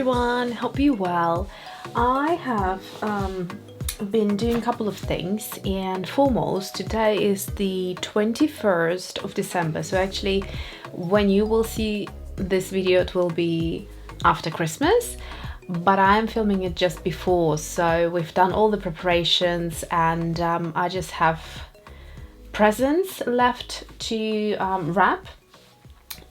everyone, hope you're well. I have been doing a couple of things, and foremost, today is the 21st of December, so actually when you will see this video it will be after Christmas, but I'm filming it just before, so we've done all the preparations, and I just have presents left to wrap.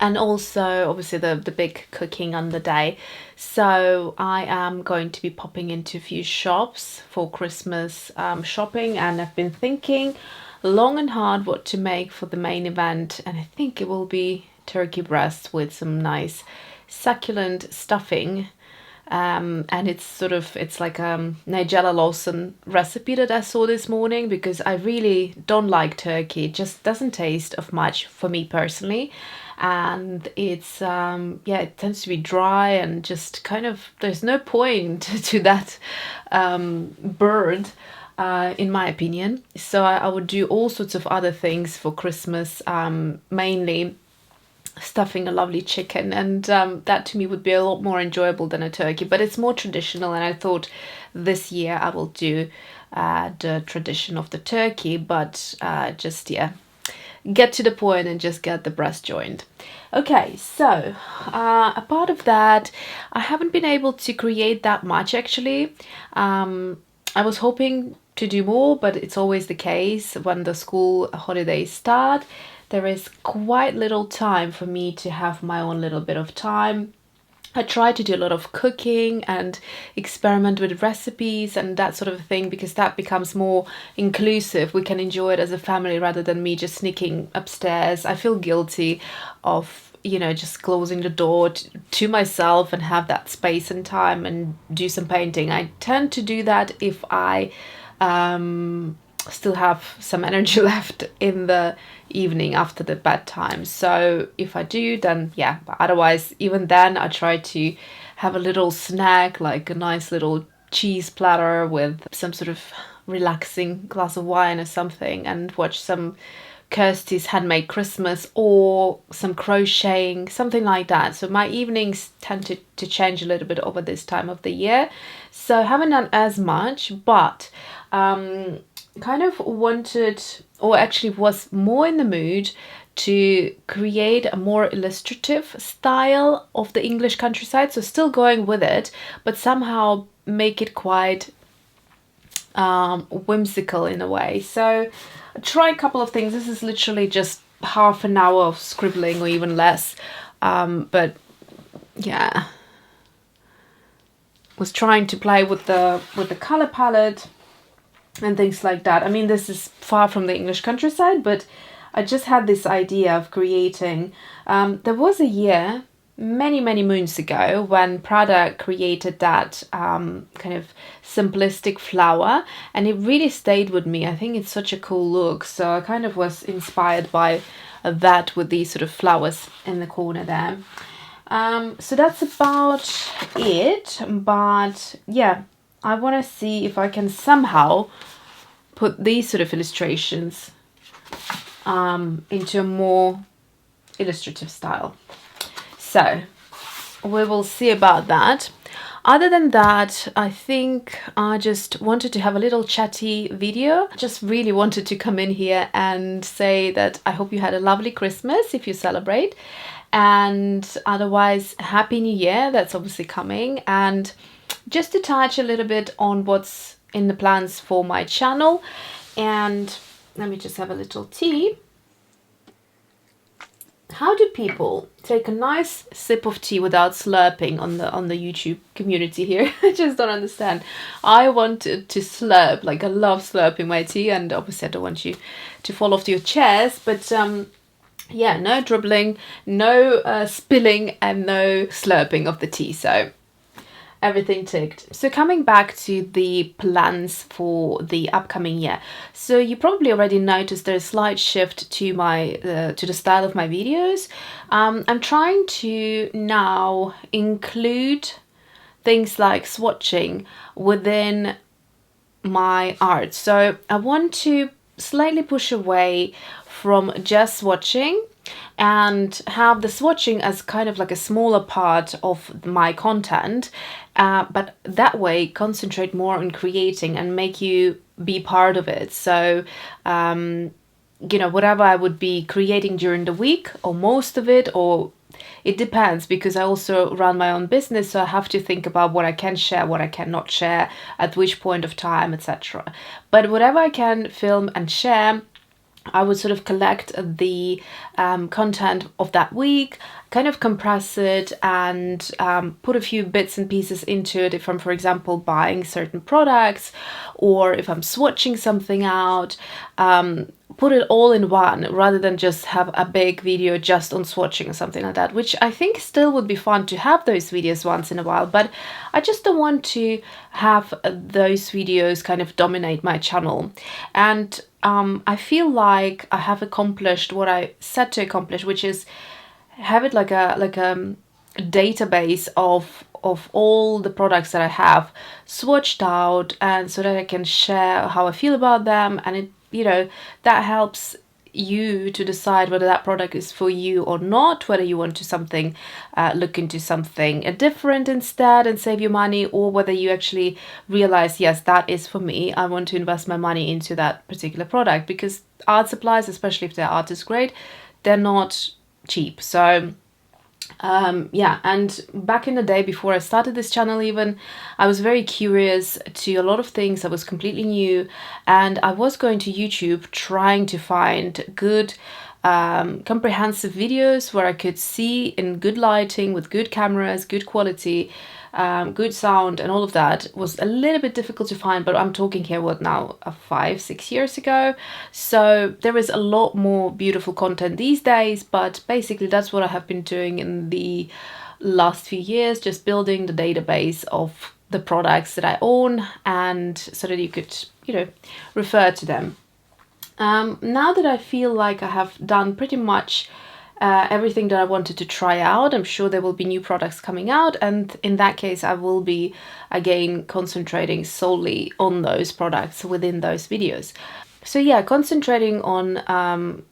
And also obviously the big cooking on the day. So I am going to be popping into a few shops for Christmas shopping, and I've been thinking long and hard what to make for the main event, and I think it will be turkey breast with some nice succulent stuffing. And it's like a Nigella Lawson recipe that I saw this morning, because I really don't like turkey. It just doesn't taste of much for me personally, and it's it tends to be dry and just kind of, there's no point to that bird in my opinion. So I would do all sorts of other things for Christmas, mainly stuffing a lovely chicken, and that to me would be a lot more enjoyable than a turkey, but it's more traditional, and I thought this year I will do the tradition of the turkey, but get to the point and just get the breast joined. Okay, so a part of that, I haven't been able to create that much actually. I was hoping to do more, but it's always the case when the school holidays start. There is quite little time for me to have my own little bit of time. I try to do a lot of cooking and experiment with recipes and that sort of thing, because that becomes more inclusive. We can enjoy it as a family rather than me just sneaking upstairs. I feel guilty of, just closing the door to myself and have that space and time and do some painting. I tend to do that if I still have some energy left in the evening after the bedtime. So if I do, then yeah, but otherwise, even then, I try to have a little snack, like a nice little cheese platter with some sort of relaxing glass of wine or something, and watch some Kirsty's Handmade Christmas or some crocheting, something like that. So my evenings tend to change a little bit over this time of the year, so I haven't done as much, but kind of wanted, or actually was more in the mood to create a more illustrative style of the English countryside, so still going with it, but somehow make it quite whimsical in a way. So I tried a couple of things. This is literally just half an hour of scribbling or even less, but yeah, was trying to play with the color palette and things like that. I mean, this is far from the English countryside, but I just had this idea of creating. There was a year, many moons ago, when Prada created that kind of simplistic flower, and it really stayed with me. I think it's such a cool look, so I kind of was inspired by that with these sort of flowers in the corner there. So that's about it, but yeah, I want to see if I can somehow put these sort of illustrations into a more illustrative style. So we will see about that. Other than that, I think I just wanted to have a little chatty video. I just really wanted to come in here and say that I hope you had a lovely Christmas if you celebrate, and otherwise Happy New Year, that's obviously coming, and just to touch a little bit on what's in the plans for my channel. And let me just have a little tea. How do people take a nice sip of tea without slurping on the YouTube community here? I just don't understand. I want to slurp, like I love slurping my tea, and obviously I don't want you to fall off your chairs, but yeah, no dribbling, no spilling, and no slurping of the tea. So everything ticked. So coming back to the plans for the upcoming year. So you probably already noticed there's a slight shift to my to the style of my videos. I'm trying to now include things like swatching within my art. So I want to slightly push away from just swatching and have the swatching as kind of like a smaller part of my content, but that way concentrate more on creating and make you be part of it. So you know, whatever I would be creating during the week, or most of it, or it depends, because I also run my own business, so I have to think about what I can share, what I cannot share, at which point of time, etc. But whatever I can film and share, I would sort of collect the content of that week, kind of compress it, and put a few bits and pieces into it if I'm, for example, buying certain products, or if I'm swatching something out. Put it all in one rather than just have a big video just on swatching or something like that, which I think still would be fun to have those videos once in a while, but I just don't want to have those videos kind of dominate my channel. And I feel like I have accomplished what I set to accomplish, which is have it like a database of all the products that I have swatched out, and so that I can share how I feel about them, and it, you know, that helps you to decide whether that product is for you or not, whether you want to look into something different instead and save your money, or whether you actually realize, yes, that is for me, I want to invest my money into that particular product, because art supplies, especially if they're artist grade, they're not cheap. So yeah, and back in the day, before I started this channel even, I was very curious to a lot of things that was completely new, and I was going to YouTube trying to find good comprehensive videos where I could see in good lighting, with good cameras, good quality, good sound, and all of that. Was a little bit difficult to find, but I'm talking here, what now, 5-6 years ago. So there is a lot more beautiful content these days, but basically that's what I have been doing in the last few years, just building the database of the products that I own, and so that you could, you know, refer to them. Now that I feel like I have done pretty much everything that I wanted to try out, I'm sure there will be new products coming out, and in that case I will be again concentrating solely on those products within those videos. So yeah, concentrating on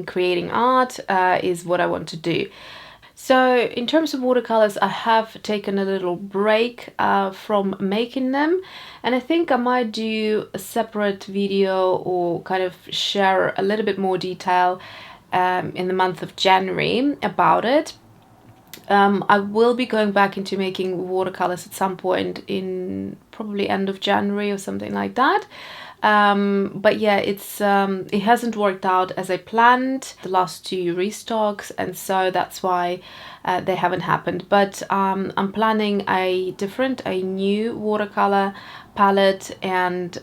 creating art is what I want to do. So in terms of watercolors, I have taken a little break from making them, and I think I might do a separate video or kind of share a little bit more detail in the month of January about it. I will be going back into making watercolors at some point in probably end of January or something like that. But yeah, it hasn't worked out as I planned, the last 2 restocks, and so that's why they haven't happened. But I'm planning a new watercolor palette, and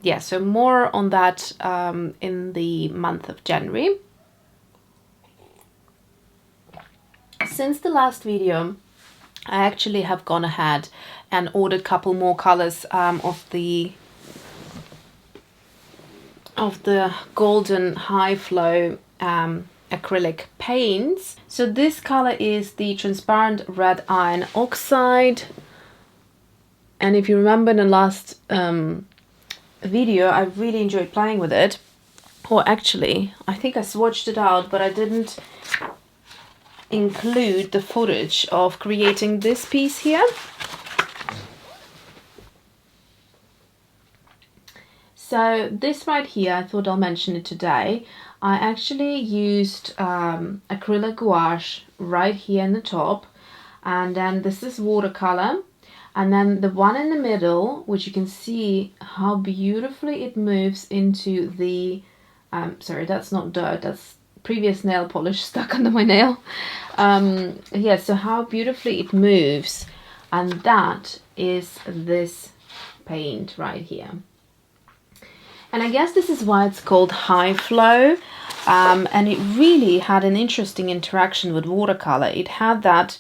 yeah, so more on that in the month of January. Since the last video, I actually have gone ahead and ordered a couple more colors of the golden high flow acrylic paints. So this color is the transparent red iron oxide, and if you remember in the last video, I really enjoyed playing with it. Or actually, I think I swatched it out, but I didn't include the footage of creating this piece here. So this right here, I thought I'll mention it today. I actually used Acryla Gouache right here in the top, and then this is watercolor, and then the one in the middle, which you can see how beautifully it moves into the sorry, that's not dirt, that's previous nail polish stuck under my nail. Yeah, so how beautifully it moves, and that is this paint right here. And I guess this is why it's called high flow, and it really had an interesting interaction with watercolor. It had that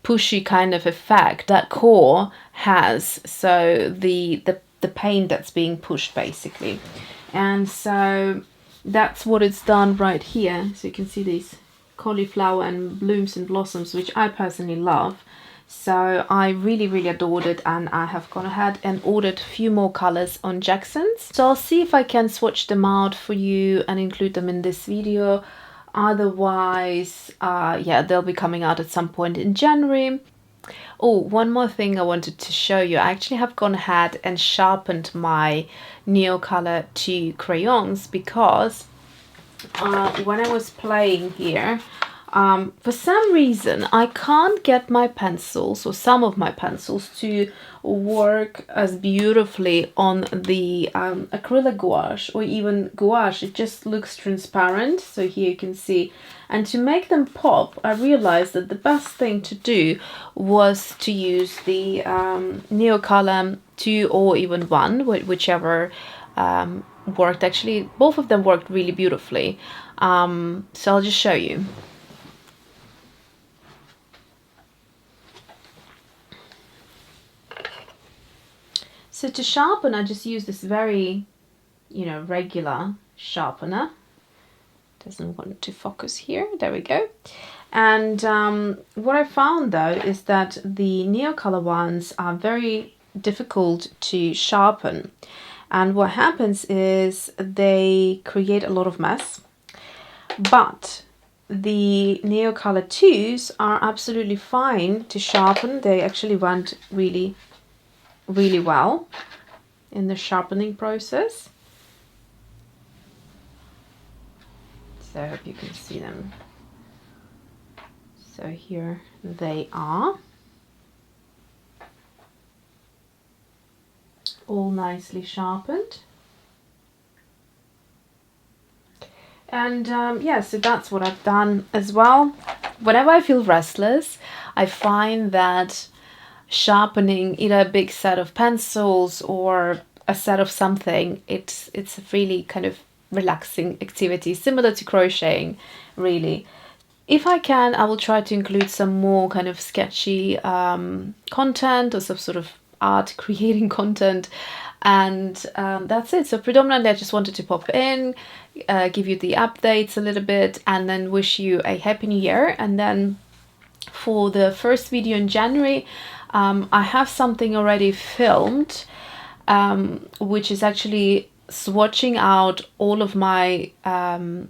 pushy kind of effect that core has, so the paint that's being pushed basically. And so that's what it's done right here. So you can see these cauliflower and blooms and blossoms, which I personally love. So I really adored it, and I have gone ahead and ordered a few more colors on Jackson's. So I'll see if I can swatch them out for you and include them in this video. Otherwise, yeah, they'll be coming out at some point in January. Oh, one more thing I wanted to show you. I actually have gone ahead and sharpened my Neocolor II crayons because when I was playing here, for some reason I can't get my pencils, or some of my pencils, to work as beautifully on the acrylic gouache or even gouache. It just looks transparent. So here you can see, and to make them pop, I realized that the best thing to do was to use the Neocolor II or even one, whichever worked. Actually, both of them worked really beautifully. So I'll just show you. So to sharpen, I just use this very, regular sharpener. Doesn't want to focus here. There we go. And what I found though is that the Neocolor ones are very difficult to sharpen. And what happens is they create a lot of mess. But the Neocolor IIs are absolutely fine to sharpen. They actually went really well in the sharpening process. So I hope you can see them. So here they are, all nicely sharpened. And yeah, so that's what I've done as well. Whenever I feel restless, I find that sharpening either a big set of pencils or a set of something, it's a really kind of relaxing activity, similar to crocheting, really. If I can, I will try to include some more kind of sketchy content or some sort of art creating content, and that's it. So predominantly I just wanted to pop in, give you the updates a little bit, and then wish you a happy new year. And then for the first video in January, I have something already filmed, which is actually swatching out all of my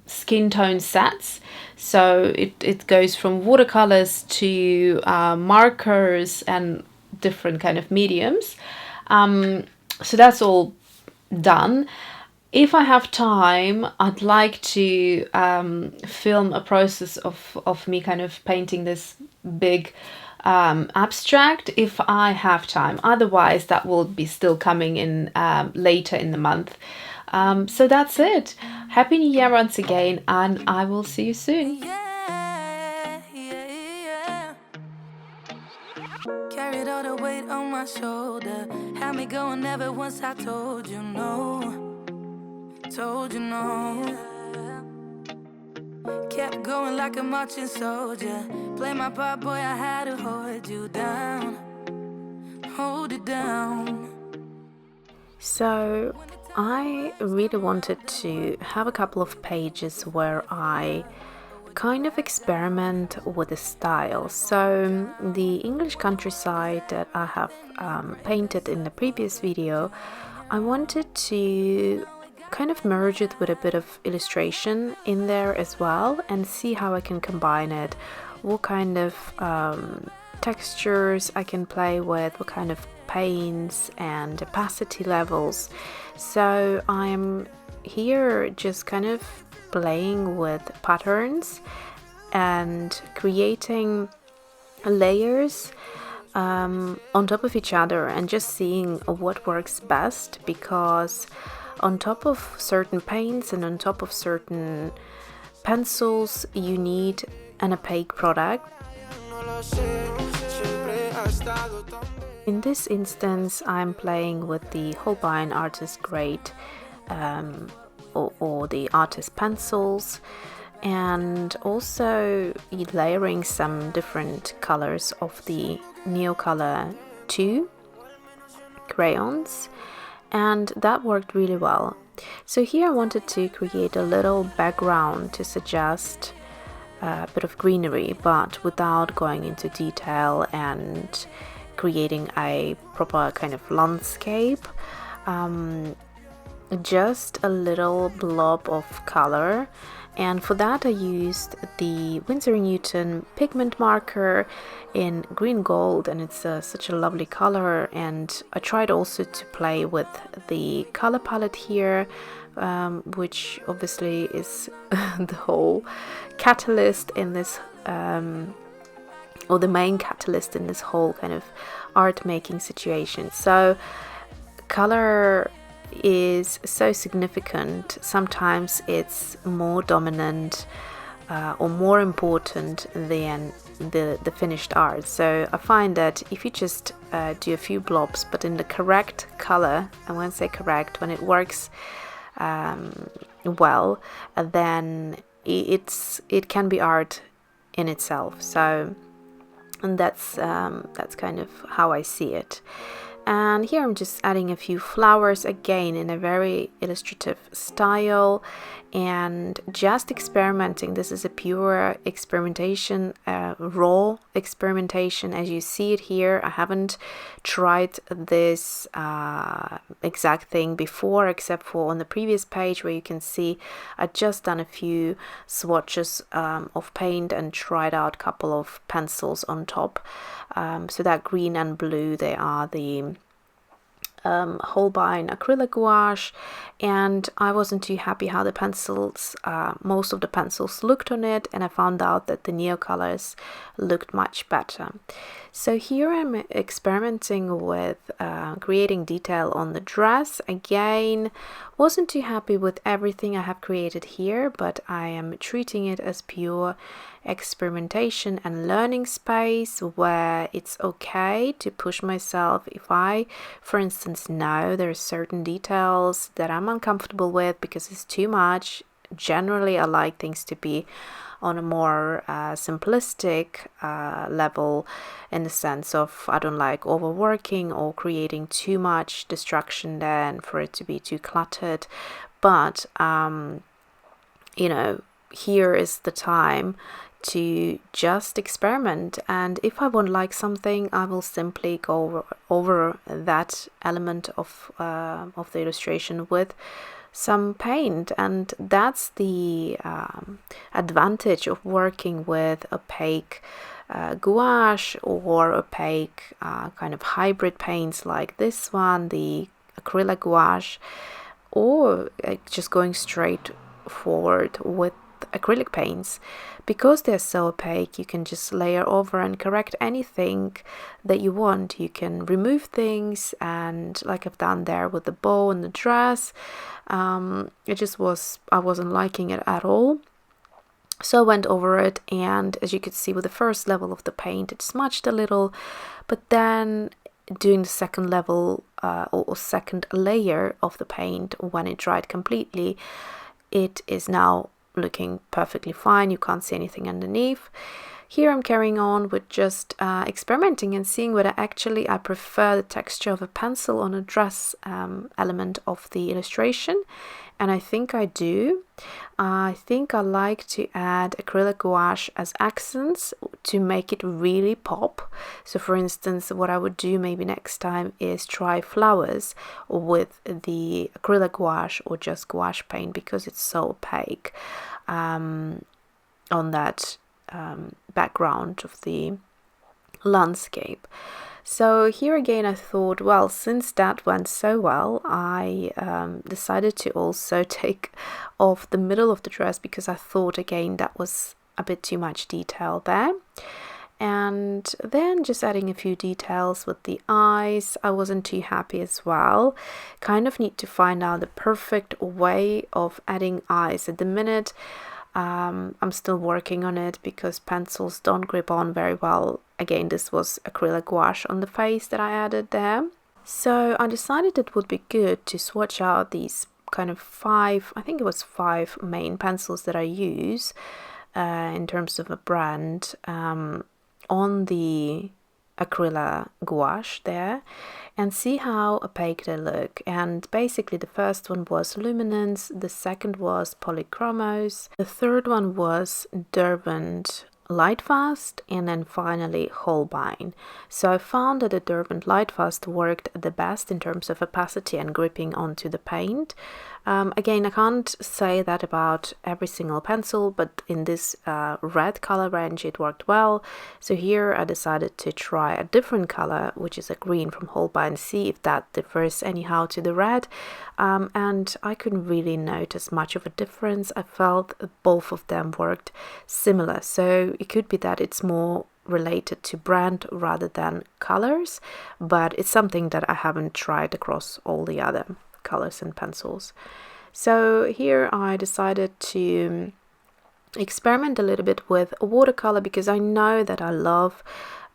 skin tone sets. So it goes from watercolors to markers and different kind of mediums. So that's all done. If I have time, I'd like to film a process of me kind of painting this big abstract if I have time. Otherwise, that will be still coming in later in the month. So that's it. Happy New Year once again, and I will see you soon. Carried all the weight on my shoulder, had me going ever once I told you no. Told you no. Kept going like a marching soldier. Play my part, boy, I had to hold you down. Hold it down. So I really wanted to have a couple of pages where I kind of experiment with the style. So the English countryside that I have painted in the previous video, I wanted to kind of merge it with a bit of illustration in there as well, and see how I can combine it, what kind of textures I can play with, what kind of paints and opacity levels. So I'm here just kind of playing with patterns and creating layers on top of each other, and just seeing what works best, because on top of certain paints and on top of certain pencils, you need an opaque product. In this instance, I'm playing with the Holbein Artists Coloured or the Artist Pencils, and also layering some different colors of the Neocolor II crayons, and that worked really well. So here I wanted to create a little background to suggest a bit of greenery, but without going into detail and creating a proper kind of landscape. just a little blob of color, and for that I used the Winsor & Newton pigment marker in green gold, and it's such a lovely color. And I tried also to play with the color palette here, which obviously is the whole catalyst in this or the main catalyst in this whole kind of art making situation. So color is so significant. Sometimes it's more dominant or more important than the finished art. So I find that if you just do a few blobs but in the correct color, and when I say correct, when it works well, then it can be art in itself. So, and that's kind of how I see it. And here I'm just adding a few flowers, again in a very illustrative style, and just experimenting. This is a pure experimentation, raw experimentation, as you see it here. I haven't tried this exact thing before, except for on the previous page where you can see I just done a few swatches of paint and tried out a couple of pencils on top. So that green and blue, they are the Holbein Acryla Gouache, and I wasn't too happy how the pencils, most of the pencils looked on it, and I found out that the Neocolors looked much better. So here I'm experimenting with creating detail on the dress. Again, wasn't too happy with everything I have created here, but I am treating it as pure experimentation and learning space where it's okay to push myself. If I, for instance, know there are certain details that I'm uncomfortable with because it's too much. Generally, I like things to be on a more simplistic level, in the sense of I don't like overworking or creating too much distraction there and for it to be too cluttered. But you know, here is the time to just experiment, and if I won't like something, I will simply go over that element of the illustration with some paint. And that's the advantage of working with opaque gouache or opaque kind of hybrid paints like this one, the Acrylic Gouache, or just going straight forward with acrylic paints. Because they're so opaque, you can just layer over and correct anything that you want. You can remove things, and like I've done there with the bow and the dress, I wasn't liking it at all. So I went over it, and as you could see with the first level of the paint, it smudged a little, but then doing the second level or second layer of the paint, when it dried completely, it is now looking perfectly fine. You can't see anything underneath. Here I'm carrying on with just experimenting and seeing whether actually I prefer the texture of a pencil on a dress element of the illustration, and I think I do. I think I like to add acrylic gouache as accents to make it really pop. So for instance, what I would do maybe next time is try flowers with the acrylic gouache or just gouache paint, because it's so opaque on that background of the landscape. So here again I thought, well, since that went so well, I decided to also take off the middle of the dress, because I thought again that was a bit too much detail there. And then just adding a few details with the eyes. I wasn't too happy as well. Kind of need to find out the perfect way of adding eyes. At the minute, I'm still working on it because pencils don't grip on very well. Again, this was acrylic gouache on the face that I added there. So I decided it would be good to swatch out these kind of five main pencils that I use in terms of a brand on the Acryla Gouache there, and see how opaque they look. And basically the first one was Luminance, the second was Polychromos, the third one was Derwent Lightfast, and then finally Holbein. So I found that the Derwent Lightfast worked the best in terms of opacity and gripping onto the paint. Again, I can't say that about every single pencil, but in this red color range it worked well. So here I decided to try a different color, which is a green from Holbein, see if that differs anyhow to the red. And I couldn't really notice much of a difference. I felt both of them worked similar. So it could be that it's more related to brand rather than colors, but it's something that I haven't tried across all the other colors and pencils. So here I decided to experiment a little bit with watercolor, because I know that I love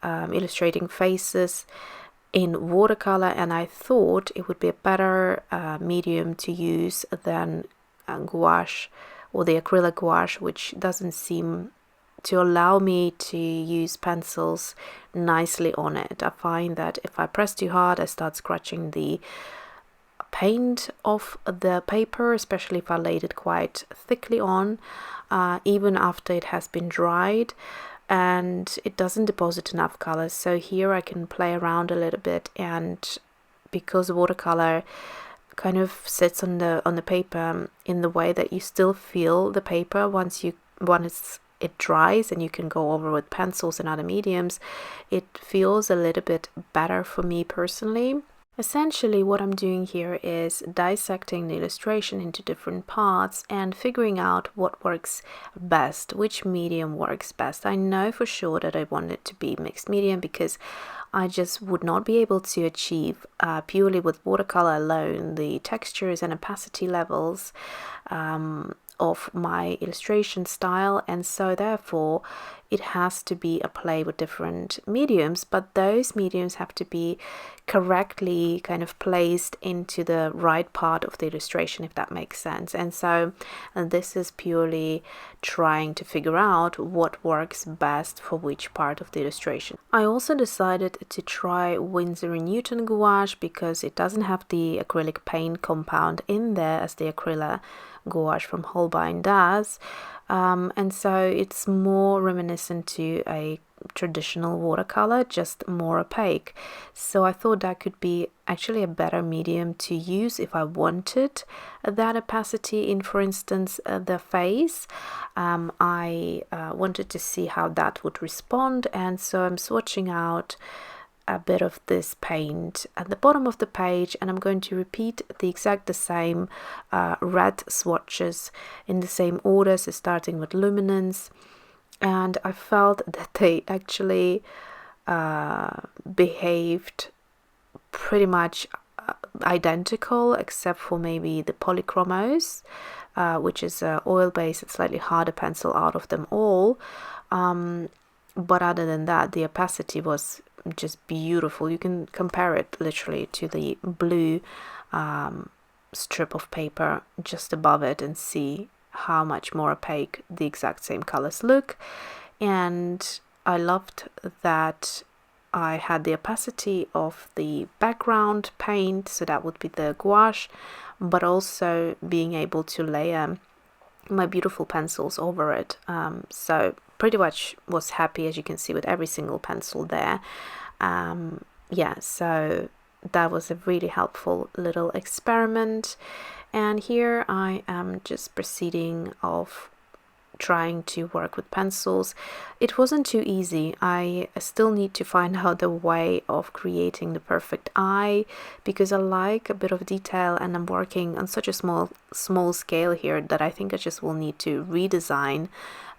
illustrating faces in watercolor, and I thought it would be a better medium to use than gouache or the acrylic gouache, which doesn't seem to allow me to use pencils nicely on it. I find that if I press too hard, I start scratching the paint off the paper, especially if I laid it quite thickly on, even after it has been dried, and it doesn't deposit enough colors. So here I can play around a little bit, and because watercolor kind of sits on the paper in the way that you still feel the paper once it dries, and you can go over with pencils and other mediums, it feels a little bit better for me personally. Essentially, what I'm doing here is dissecting the illustration into different parts and figuring out what works best, which medium works best. I know for sure that I want it to be mixed medium, because I just would not be able to achieve purely with watercolor alone the textures and opacity levels of my illustration style, and so therefore it has to be a play with different mediums, but those mediums have to be correctly kind of placed into the right part of the illustration, if that makes sense. And so this is purely trying to figure out what works best for which part of the illustration. I also decided to try Winsor & Newton gouache, because it doesn't have the acrylic paint compound in there as the Acryla Gouache from Holbein does, and so it's more reminiscent to a traditional watercolor, just more opaque. So I thought that could be actually a better medium to use if I wanted that opacity in, for instance, the face. I wanted to see how that would respond, and so I'm swatching out a bit of this paint at the bottom of the page, and I'm going to repeat the same red swatches in the same order, so starting with Luminance. And I felt that they actually behaved pretty much identical, except for maybe the Polychromos, which is an oil-based and slightly harder pencil out of them all. But other than that, the opacity was just beautiful. You can compare it literally to the blue strip of paper just above it and see how much more opaque the exact same colors look. And I loved that I had the opacity of the background paint, so that would be the gouache, but also being able to layer my beautiful pencils over it. So pretty much was happy, as you can see, with every single pencil there. Yeah, so that was a really helpful little experiment. And here I am just proceeding of trying to work with pencils. It wasn't too easy. I still need to find out the way of creating the perfect eye, because I like a bit of detail, and I'm working on such a small scale here that I think I just will need to redesign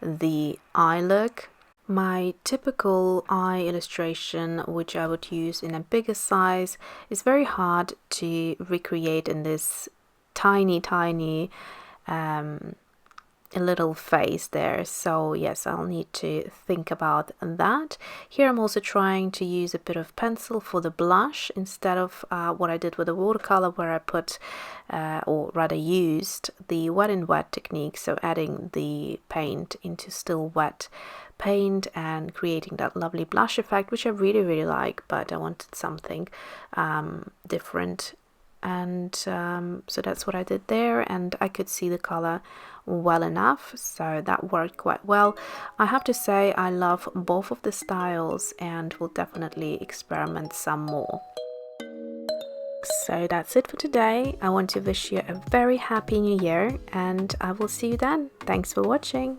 the eye look. My typical eye illustration, which I would use in a bigger size, is very hard to recreate in this tiny little face there. So yes, I'll need to think about that. Here I'm also trying to use a bit of pencil for the blush instead of what I did with the watercolor, where I put or rather used the wet in wet technique, so adding the paint into still wet paint and creating that lovely blush effect, which I really like, but I wanted something different and so that's what I did there, and I could see the color well enough, so that worked quite well. I have to say I love both of the styles and will definitely experiment some more. So that's it for today. I want to wish you a very happy new year, and I will see you then. Thanks for watching.